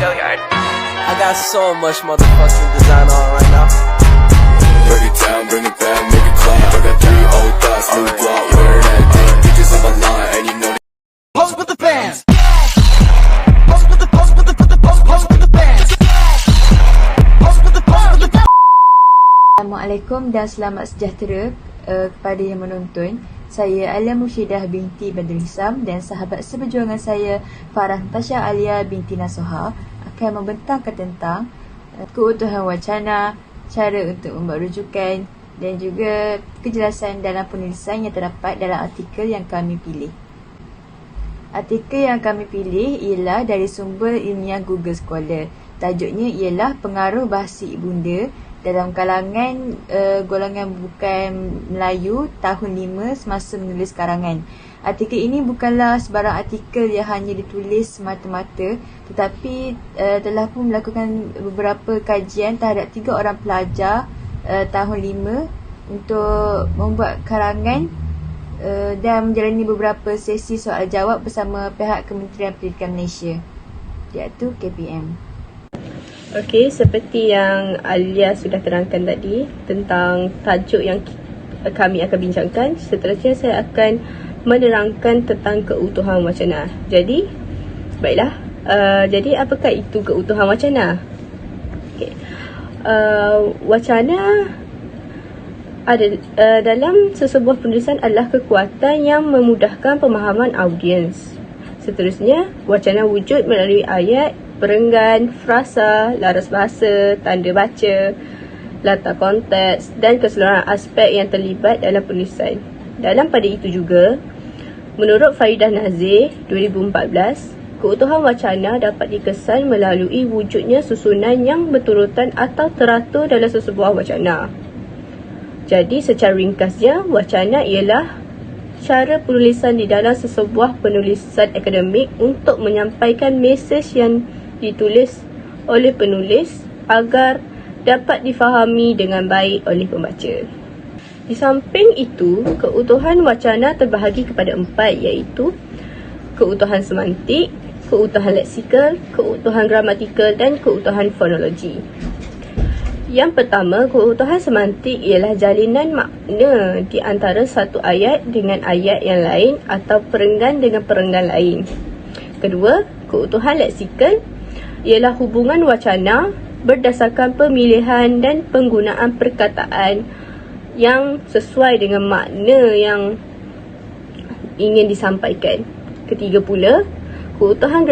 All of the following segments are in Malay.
I got so much motherfucking design on right now. Break it down, bring it back, make it clap. I got 3 old thoughts, new block, wear that thing. Bitches on my line, and you know they Pose with the fans. Pose with the pose with the pose with the fans. Pose with the Assalamualaikum dan selamat sejahtera kepada yang menonton. Saya Alia Murshidah binti Badrul Hisam dan sahabat seperjuangan saya Farah Natasha Alia binti Nasoha akan membentangkan tentang keutuhan wacana, cara untuk membuat rujukan dan juga kejelasan dalam penulisan yang terdapat dalam artikel yang kami pilih. Artikel yang kami pilih ialah dari sumber ilmiah Google Scholar. Tajuknya ialah Pengaruh Bahasa Ibunda dalam kalangan golongan bukan Melayu tahun 5 semasa menulis karangan. Artikel ini bukanlah sebarang artikel yang hanya ditulis semata-mata, tetapi telah pun melakukan beberapa kajian terhadap 3 orang pelajar tahun 5 untuk membuat karangan dan menjalani beberapa sesi soal jawab bersama pihak Kementerian Pendidikan Malaysia, iaitu KPM. Okey, seperti yang Alia sudah terangkan tadi tentang tajuk yang kami akan bincangkan, seterusnya saya akan menerangkan tentang keutuhan wacana. Jadi, baiklah. Jadi apakah itu keutuhan wacana? Okey. Wacana ada dalam sesebuah penulisan adalah kekuatan yang memudahkan pemahaman audiens. Seterusnya, wacana wujud melalui ayat, perenggan, frasa, laras bahasa, tanda baca, latar konteks dan keseluruhan aspek yang terlibat dalam penulisan. Dalam pada itu juga, menurut Faridah Nazir 2014, keutuhan wacana dapat dikesan melalui wujudnya susunan yang berturutan atau teratur dalam sesebuah wacana. Jadi secara ringkasnya, wacana ialah cara penulisan di dalam sesebuah penulisan akademik untuk menyampaikan mesej yang ditulis oleh penulis agar dapat difahami dengan baik oleh pembaca. Di samping itu, keutuhan wacana terbahagi kepada 4, iaitu keutuhan semantik, keutuhan leksikal, keutuhan gramatikal dan keutuhan fonologi. Yang pertama, keutuhan semantik ialah jalinan makna di antara satu ayat dengan ayat yang lain atau perenggan dengan perenggan lain. Kedua, keutuhan leksikal ialah hubungan wacana berdasarkan pemilihan dan penggunaan perkataan yang sesuai dengan makna yang ingin disampaikan. Ketiga pula, keutuhan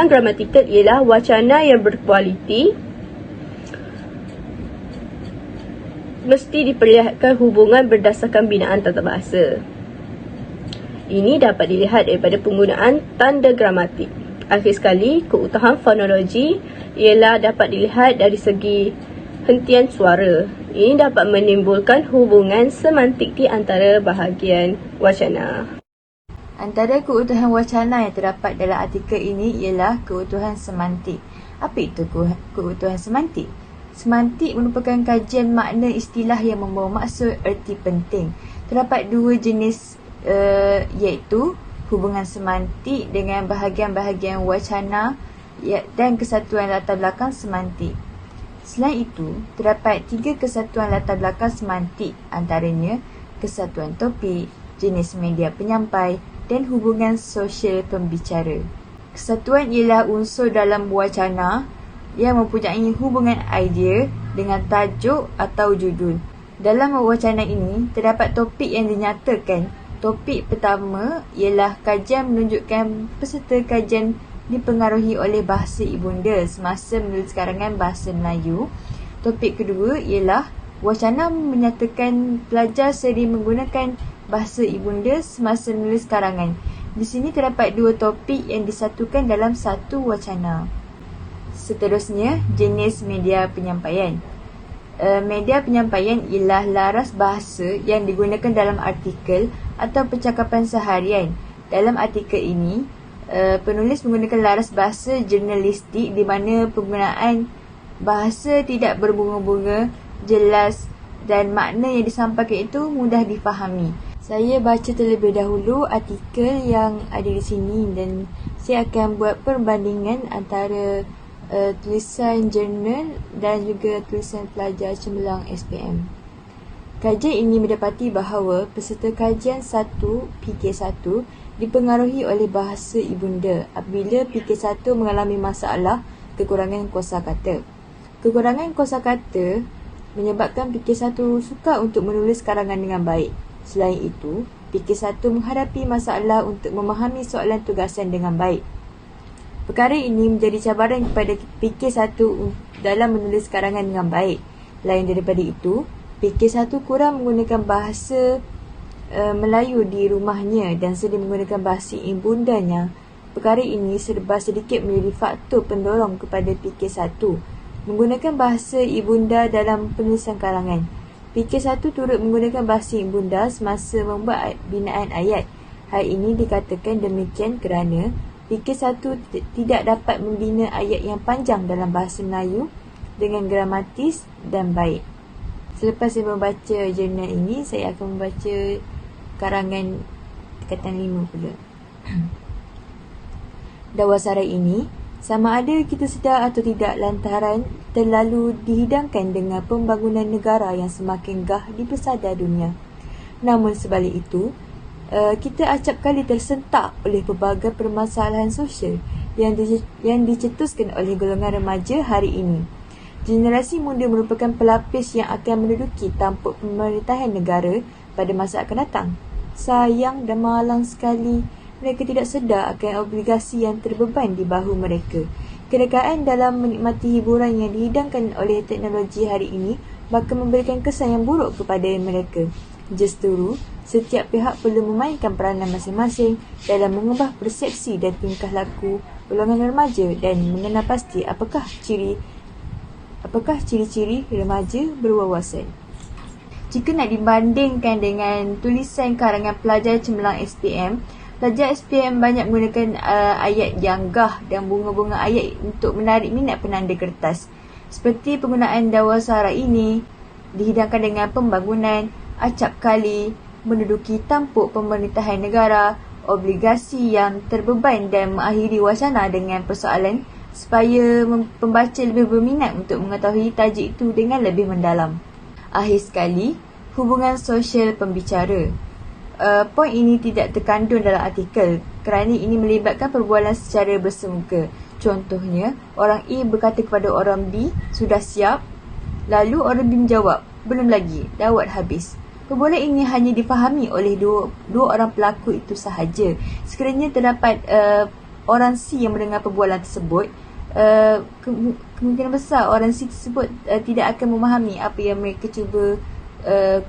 gramatikal ialah wacana yang berkualiti, mesti diperlihatkan hubungan berdasarkan binaan tata bahasa. Ini dapat dilihat daripada penggunaan tanda gramatik. Akhir sekali, keutuhan fonologi ialah dapat dilihat dari segi hentian suara. Ini dapat menimbulkan hubungan semantik di antara bahagian wacana. Antara keutuhan wacana yang terdapat dalam artikel ini ialah keutuhan semantik. Apa itu keutuhan semantik? Semantik merupakan kajian makna istilah yang membawa maksud erti penting. Terdapat 2 jenis iaitu hubungan semantik dengan bahagian-bahagian wacana dan kesatuan latar belakang semantik. Selain itu, terdapat 3 kesatuan latar belakang semantik, antaranya kesatuan topik, jenis media penyampai dan hubungan sosial pembicara. Kesatuan ialah unsur dalam wacana yang mempunyai hubungan idea dengan tajuk atau judul. Dalam wacana ini, terdapat topik yang dinyatakan. Topik pertama ialah kajian menunjukkan peserta kajian dipengaruhi oleh bahasa ibunda semasa menulis karangan bahasa Melayu. Topik kedua ialah wacana menyatakan pelajar sering menggunakan bahasa ibunda semasa menulis karangan. Di sini terdapat 2 topik yang disatukan dalam satu wacana. Seterusnya, jenis media penyampaian. Media penyampaian ialah laras bahasa yang digunakan dalam artikel atau percakapan seharian. Dalam artikel ini, penulis menggunakan laras bahasa jurnalistik di mana penggunaan bahasa tidak berbunga-bunga, jelas dan makna yang disampaikan itu mudah difahami. Saya baca terlebih dahulu artikel yang ada di sini dan saya akan buat perbandingan antara tulisan jurnal dan juga tulisan pelajar cemerlang SPM. Kajian ini mendapati bahawa peserta kajian 1 PK1 dipengaruhi oleh bahasa ibunda apabila PK1 mengalami masalah kekurangan kosakata. Kekurangan kosakata menyebabkan PK1 sukar untuk menulis karangan dengan baik. Selain itu, PK1 menghadapi masalah untuk memahami soalan tugasan dengan baik. Perkara ini menjadi cabaran kepada PK1 dalam menulis karangan dengan baik. Lain daripada itu, PK1 kurang menggunakan bahasa Melayu di rumahnya dan sering menggunakan bahasa ibundanya. Perkara ini serba sedikit menjadi faktor pendorong kepada PK1 menggunakan bahasa ibunda dalam penulisan karangan. PK1 turut menggunakan bahasa ibunda semasa membuat binaan ayat. Hal ini dikatakan demikian kerana PK1 tidak dapat membina ayat yang panjang dalam bahasa Melayu dengan gramatis dan baik. Selepas saya membaca jurnal ini, saya akan membaca karangan tingkatan 5 pula. Dawasara ini, sama ada kita sedar atau tidak lantaran terlalu dihidangkan dengan pembangunan negara yang semakin gah di pesada dunia. Namun sebalik itu, kita acap kali tersentak oleh pelbagai permasalahan sosial yang dicetuskan oleh golongan remaja hari ini. Generasi muda merupakan pelapis yang akan menduduki tampuk pemerintahan negara pada masa akan datang. Sayang dan malang sekali, mereka tidak sedar akan obligasi yang terbeban di bahu mereka. Kerekaan dalam menikmati hiburan yang dihidangkan oleh teknologi hari ini bakal memberikan kesan yang buruk kepada mereka. Justru, setiap pihak perlu memainkan peranan masing-masing dalam mengubah persepsi dan tingkah laku golongan remaja dan mengenal pasti apakah ciri-ciri remaja berwawasan. Jika nak dibandingkan dengan tulisan karangan pelajar cemerlang SPM, pelajar SPM banyak menggunakan ayat yang gah dan bunga-bunga ayat untuk menarik minat penanda kertas. Seperti penggunaan dawasara ini dihidangkan dengan pembangunan, acap kali, menduduki tampuk pemerintahan negara, obligasi yang terbeban dan mengakhiri wacana dengan persoalan supaya pembaca lebih berminat untuk mengetahui tajuk itu dengan lebih mendalam. Akhir sekali, hubungan sosial pembicara. Poin ini tidak terkandung dalam artikel kerana ini melibatkan perbualan secara bersemuka. Contohnya, orang A berkata kepada orang B, "Sudah siap?" Lalu orang B menjawab, "Belum lagi, dawat habis." Perbualan ini hanya difahami oleh dua orang pelaku itu sahaja. Sekiranya terdapat orang C yang mendengar perbualan tersebut, kemungkinan besar orang C tersebut tidak akan memahami apa yang mereka cuba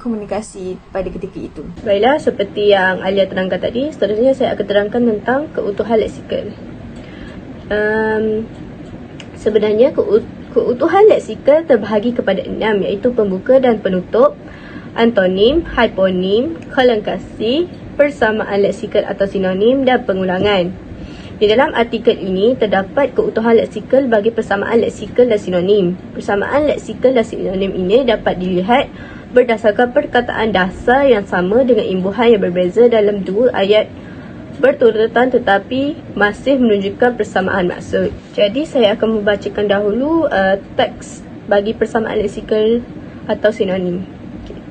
komunikasi pada ketika itu. Baiklah, seperti yang Alia terangkan tadi, seterusnya saya akan terangkan tentang keutuhan leksikal. Sebenarnya keutuhan leksikal terbahagi kepada 6, iaitu pembuka dan penutup, antonim, hiponim, kelengkasi, persamaan leksikal atau sinonim dan pengulangan. Di dalam artikel ini terdapat keutuhan leksikal bagi persamaan leksikal dan sinonim. Persamaan leksikal dan sinonim ini dapat dilihat berdasarkan perkataan dasar yang sama dengan imbuhan yang berbeza dalam dua ayat berturutan tetapi masih menunjukkan persamaan maksud. Jadi saya akan membacakan dahulu teks bagi persamaan leksikal atau sinonim.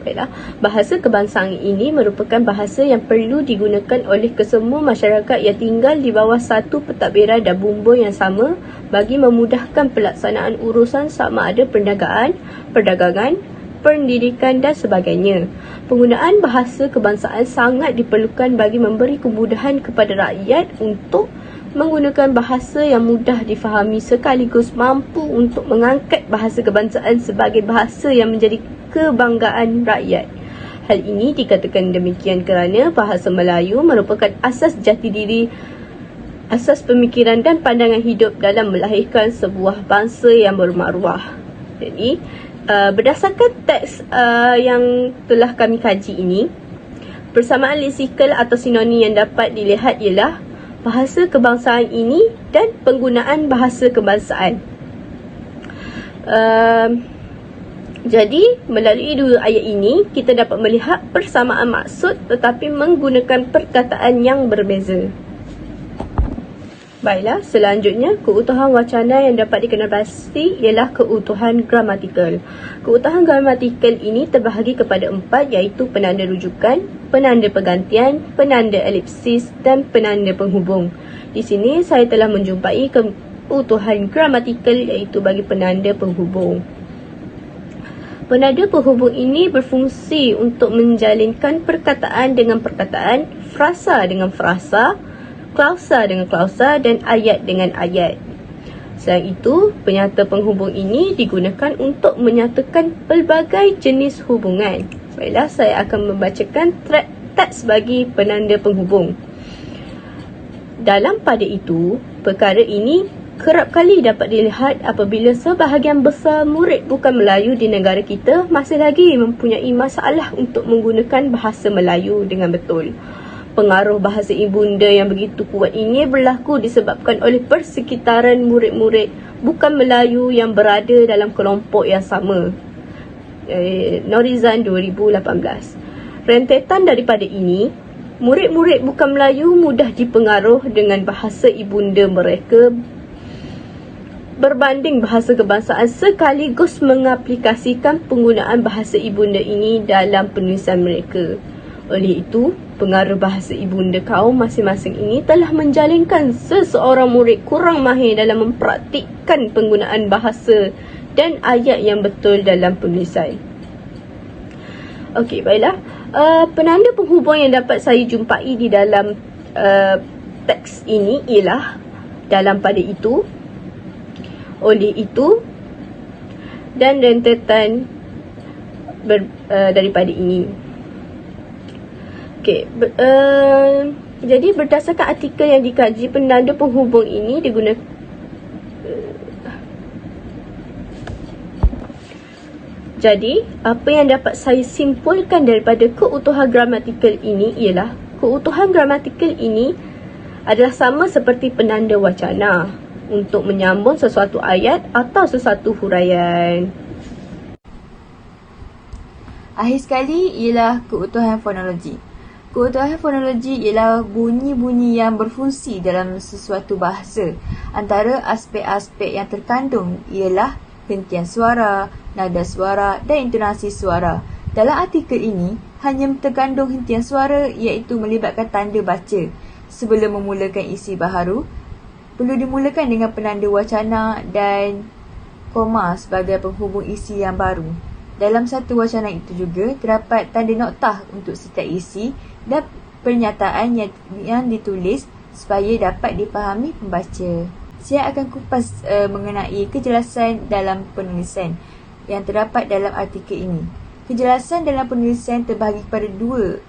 Baiklah, bahasa kebangsaan ini merupakan bahasa yang perlu digunakan oleh kesemua masyarakat yang tinggal di bawah satu pentadbiran dan bumbung yang sama bagi memudahkan pelaksanaan urusan sama ada perniagaan, perdagangan, pendidikan dan sebagainya. Penggunaan bahasa kebangsaan sangat diperlukan bagi memberi kemudahan kepada rakyat untuk menggunakan bahasa yang mudah difahami sekaligus mampu untuk mengangkat bahasa kebangsaan sebagai bahasa yang menjadi kebanggaan rakyat. Hal ini dikatakan demikian kerana bahasa Melayu merupakan asas jati diri, asas pemikiran dan pandangan hidup dalam melahirkan sebuah bangsa yang bermaruah. Jadi, berdasarkan teks yang telah kami kaji ini, persamaan leksikal atau sinonim yang dapat dilihat ialah bahasa kebangsaan ini dan penggunaan bahasa kebangsaan. Jadi, melalui dua ayat ini, kita dapat melihat persamaan maksud tetapi menggunakan perkataan yang berbeza. Baiklah, selanjutnya, keutuhan wacana yang dapat dikenal pasti ialah keutuhan gramatikal. Keutuhan gramatikal ini terbahagi kepada 4, iaitu penanda rujukan, penanda pergantian, penanda elipsis dan penanda penghubung. Di sini, saya telah menjumpai keutuhan gramatikal iaitu bagi penanda penghubung. Penanda penghubung ini berfungsi untuk menjalinkan perkataan dengan perkataan, frasa dengan frasa, klausa dengan klausa dan ayat dengan ayat. Selain itu, penyata penghubung ini digunakan untuk menyatakan pelbagai jenis hubungan. Baiklah, saya akan membacakan teks bagi penanda penghubung. Dalam pada itu, perkara ini kerap kali dapat dilihat apabila sebahagian besar murid bukan Melayu di negara kita masih lagi mempunyai masalah untuk menggunakan bahasa Melayu dengan betul. Pengaruh bahasa ibunda yang begitu kuat ini berlaku disebabkan oleh persekitaran murid-murid bukan Melayu yang berada dalam kelompok yang sama. Norizan 2018. Rentetan daripada ini, murid-murid bukan Melayu mudah dipengaruh dengan bahasa ibunda mereka berbanding bahasa kebangsaan sekaligus mengaplikasikan penggunaan bahasa ibunda ini dalam penulisan mereka. Oleh itu, pengaruh bahasa ibunda kaum masing-masing ini telah menjalinkan seseorang murid kurang mahir dalam mempraktikkan penggunaan bahasa dan ayat yang betul dalam penulisan. Okey, baiklah. Penanda penghubung yang dapat saya jumpai di dalam teks ini ialah dalam pada itu, oleh itu dan rentetan daripada ini. Okey, jadi berdasarkan artikel yang dikaji, penanda penghubung ini digunakan Jadi, apa yang dapat saya simpulkan daripada keutuhan gramatikal ini ialah keutuhan gramatikal ini adalah sama seperti penanda wacana untuk menyambung sesuatu ayat atau sesuatu huraian. Akhir sekali ialah keutuhan fonologi. Keutuhan fonologi ialah bunyi-bunyi yang berfungsi dalam sesuatu bahasa. Antara aspek-aspek yang terkandung ialah hentian suara, nada suara dan intonasi suara. Dalam artikel ini, hanya terkandung hentian suara iaitu melibatkan tanda baca. Sebelum memulakan isi baharu, perlu dimulakan dengan penanda wacana dan koma sebagai penghubung isi yang baru. Dalam satu wacana itu juga, terdapat tanda noktah untuk setiap isi dan pernyataan yang ditulis supaya dapat dipahami pembaca. Saya akan kupas mengenai kejelasan dalam penulisan yang terdapat dalam artikel ini. Kejelasan dalam penulisan terbahagi kepada dua,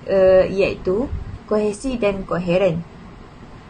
iaitu kohesi dan koheren.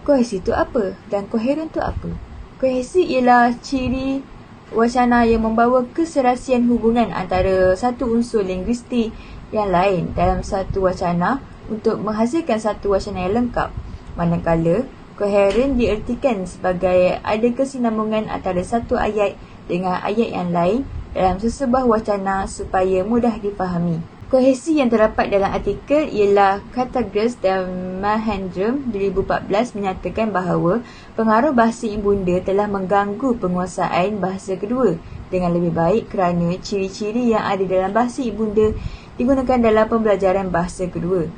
Kohesi itu apa dan koheren itu apa? Kohesi ialah ciri wacana yang membawa keserasian hubungan antara satu unsur linguistik yang lain dalam satu wacana untuk menghasilkan satu wacana yang lengkap. Manakala koheren diertikan sebagai ada kesinambungan antara satu ayat dengan ayat yang lain dalam sesebuah wacana supaya mudah difahami. Kohesi yang terdapat dalam artikel ialah Katagras dan Mahendram 2014 menyatakan bahawa pengaruh bahasa ibunda telah mengganggu penguasaan bahasa kedua dengan lebih baik kerana ciri-ciri yang ada dalam bahasa ibunda digunakan dalam pembelajaran bahasa kedua.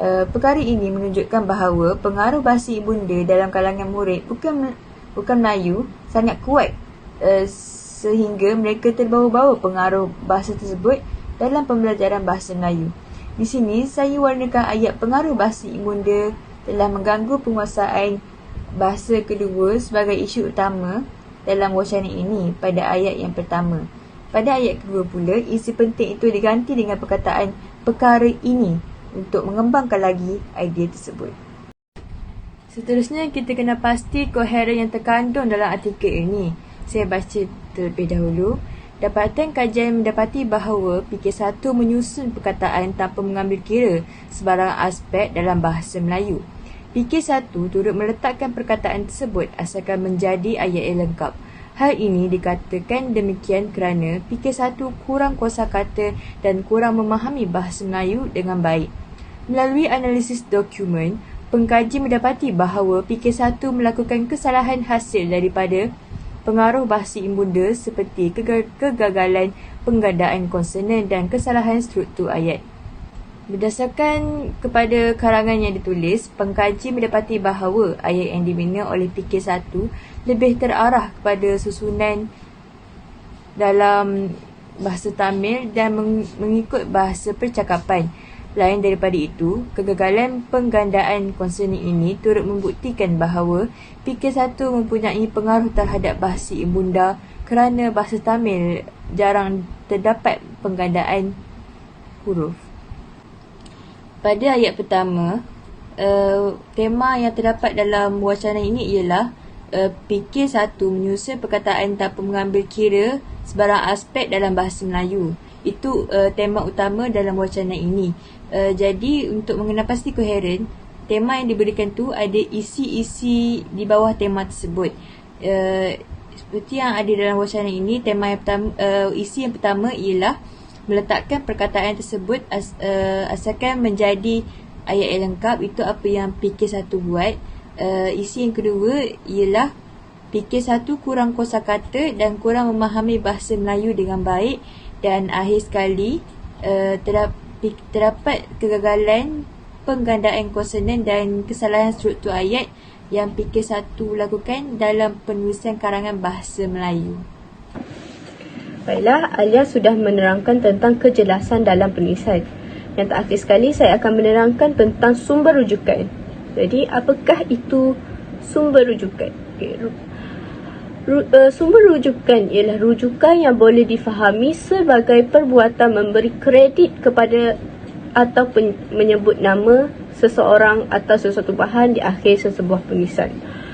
Perkara ini menunjukkan bahawa pengaruh bahasa ibunda dalam kalangan murid bukan Melayu sangat kuat sehingga mereka terbawa-bawa pengaruh bahasa tersebut dalam pembelajaran bahasa Melayu. Di sini saya warnakan ayat pengaruh bahasa ibunda telah mengganggu penguasaan bahasa kedua sebagai isu utama dalam wacana ini pada ayat yang pertama. Pada ayat kedua pula, isi penting itu diganti dengan perkataan perkara ini untuk mengembangkan lagi idea tersebut. Seterusnya, kita kena pasti koheren yang terkandung dalam artikel ini. Saya baca terlebih dahulu. Dapatan kajian mendapati bahawa fikir satu menyusun perkataan tanpa mengambil kira sebarang aspek dalam bahasa Melayu. Fikir satu turut meletakkan perkataan tersebut asalkan menjadi ayat yang lengkap. Hal ini dikatakan demikian kerana PK1 kurang kosakata dan kurang memahami bahasa Melayu dengan baik. Melalui analisis dokumen, pengkaji mendapati bahawa PK1 melakukan kesalahan hasil daripada pengaruh bahasa ibunda seperti kegagalan penggandaan konsonan dan kesalahan struktur ayat. Berdasarkan kepada karangan yang ditulis, pengkaji mendapati bahawa ayat yang dibina oleh PK1 lebih terarah kepada susunan dalam bahasa Tamil dan mengikut bahasa percakapan. Lain daripada itu, kegagalan penggandaan konsonan ini turut membuktikan bahawa PK1 mempunyai pengaruh terhadap bahasa ibunda kerana bahasa Tamil jarang terdapat penggandaan huruf. Pada ayat pertama, tema yang terdapat dalam wacana ini ialah PK1 menyusun perkataan tanpa mengambil kira sebarang aspek dalam bahasa Melayu. Itu tema utama dalam wacana ini. Jadi untuk mengenal pasti koheren, tema yang diberikan tu ada isi-isi di bawah tema tersebut. Seperti yang ada dalam wacana ini, tema yang pertama, isi yang pertama ialah meletakkan perkataan tersebut asalkan menjadi ayat yang lengkap. Itu apa yang PK1 buat. Isi yang kedua ialah PK1 kurang kosakata dan kurang memahami bahasa Melayu dengan baik. Dan akhir sekali terdapat kegagalan penggandaan konsonan dan kesalahan struktur ayat yang PK1 lakukan dalam penulisan karangan bahasa Melayu. Baiklah, Alia sudah menerangkan tentang kejelasan dalam penulisan. Yang terakhir sekali, saya akan menerangkan tentang sumber rujukan. Jadi, apakah itu sumber rujukan? Sumber rujukan ialah rujukan yang boleh difahami sebagai perbuatan memberi kredit kepada atau menyebut nama seseorang atau sesuatu bahan di akhir sesebuah penulisan.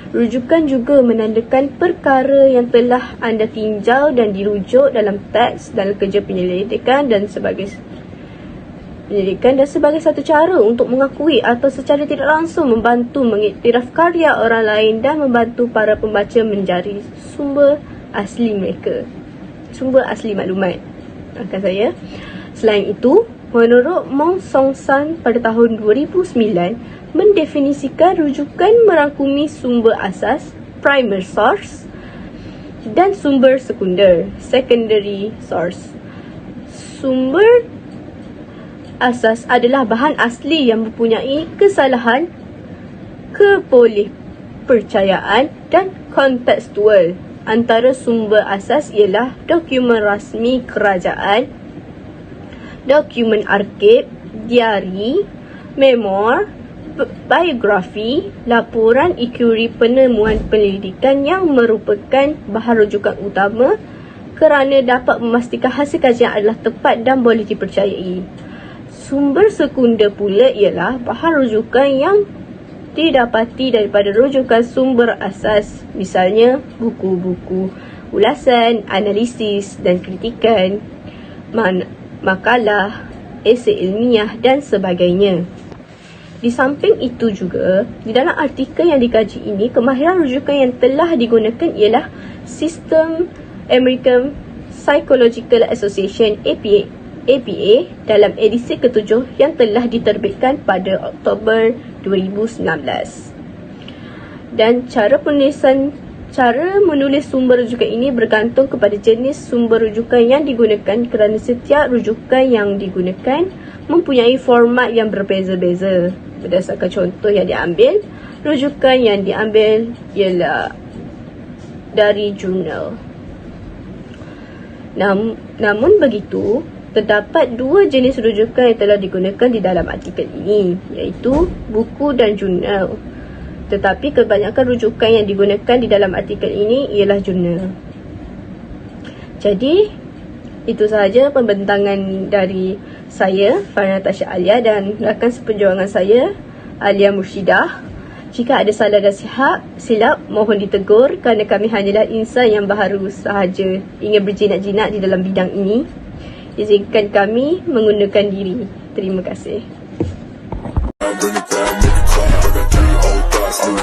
Rujukan juga menandakan perkara yang telah anda tinjau dan dirujuk dalam teks dalam kerja penyelidikan dan sebagai satu cara untuk mengakui atau secara tidak langsung membantu mengiktiraf karya orang lain dan membantu para pembaca mencari sumber asli mereka, sumber asli maklumat. Selain itu, menurut Mong Song San pada tahun 2009, mendefinisikan rujukan merangkumi sumber asas, primary source, dan sumber sekunder, secondary source. Sumber asas adalah bahan asli yang mempunyai kesalahan, kebolehpercayaan dan kontekstual. Antara sumber asas ialah dokumen rasmi kerajaan, dokumen arsip, diari, memor, biografi, laporan ekuari penemuan penyelidikan yang merupakan bahan rujukan utama kerana dapat memastikan hasil kajian adalah tepat dan boleh dipercayai. Sumber sekunder pula ialah bahan rujukan yang didapati daripada rujukan sumber asas, misalnya buku-buku ulasan, analisis dan kritikan, makalah, esei ilmiah dan sebagainya. Di samping itu juga, di dalam artikel yang dikaji ini, kemahiran rujukan yang telah digunakan ialah Sistem American Psychological Association APA dalam edisi ke-7 yang telah diterbitkan pada Oktober 2019. Dan cara menulis sumber rujukan ini bergantung kepada jenis sumber rujukan yang digunakan kerana setiap rujukan yang digunakan mempunyai format yang berbeza-beza. Berdasarkan contoh yang diambil, rujukan yang diambil ialah dari jurnal. Namun begitu, terdapat dua jenis rujukan yang telah digunakan di dalam artikel ini, iaitu buku dan jurnal. Tetapi kebanyakan rujukan yang digunakan di dalam artikel ini ialah jurnal. Jadi, itu sahaja pembentangan dari saya, Farina Tasha Alia, dan rakan seperjuangan saya, Alia Murshidah. Jika ada salah dan silap, mohon ditegur kerana kami hanyalah insan yang baru sahaja ingin berjinak-jinak di dalam bidang ini. Izinkan kami mengundurkan diri. Terima kasih. Bring it back, make it clap. I got 3 old thoughts, new